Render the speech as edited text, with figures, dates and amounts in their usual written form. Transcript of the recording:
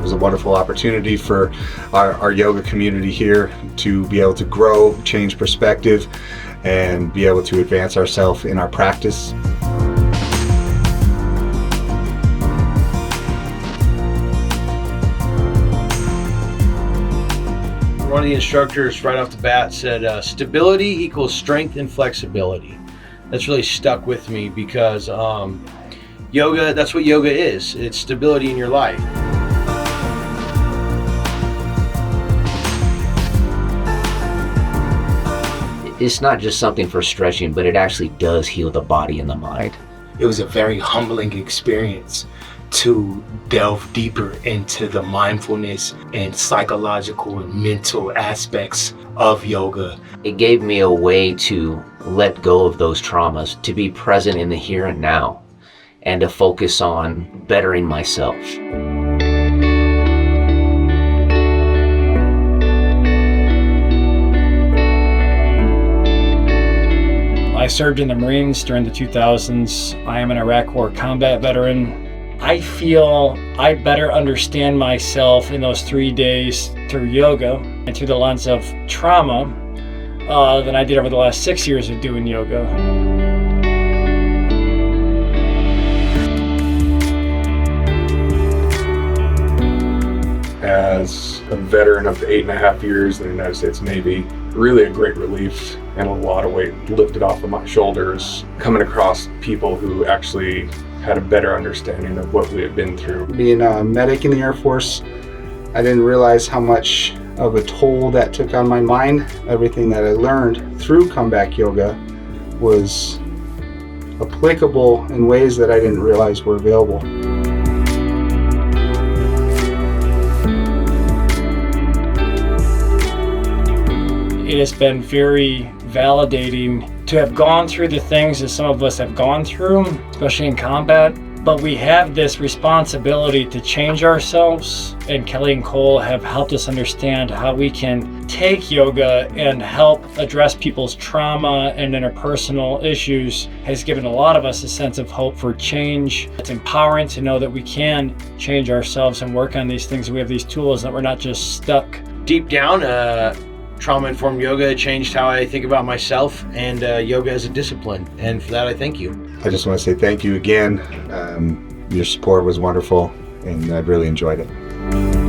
It was a wonderful opportunity for our yoga community here to be able to grow, change perspective, and be able to advance ourselves in our practice. One of the instructors right off the bat said stability equals strength and flexibility. That's really stuck with me because yoga, that's what yoga is. It's stability in your life. It's not just something for stretching, but it actually does heal the body and the mind. It was a very humbling experience to delve deeper into the mindfulness and psychological and mental aspects of yoga. It gave me a way to let go of those traumas, to be present in the here and now, and to focus on bettering myself. I served in the Marines during the 2000s. I am an Iraq War combat veteran. I feel I better understand myself in those 3 days through yoga and through the lens of trauma than I did over the last 6 years of doing yoga. As a veteran of the 8.5 years in the United States Navy, really a great relief and a lot of weight lifted off of my shoulders, coming across people who actually had a better understanding of what we had been through. Being a medic in the Air Force, I didn't realize how much of a toll that took on my mind. Everything that I learned through comeback yoga was applicable in ways that I didn't realize were available. It has been very validating to have gone through the things that some of us have gone through, especially in combat, but we have this responsibility to change ourselves, and Kelly and Cole have helped us understand how we can take yoga and help address people's trauma and interpersonal issues. Has given a lot of us a sense of hope for change. It's empowering to know that we can change ourselves and work on these things. We have these tools, that we're not just stuck. Deep down, trauma-informed yoga changed how I think about myself and yoga as a discipline. And for that, I thank you. I just want to say thank you again. Your support was wonderful, and I've really enjoyed it.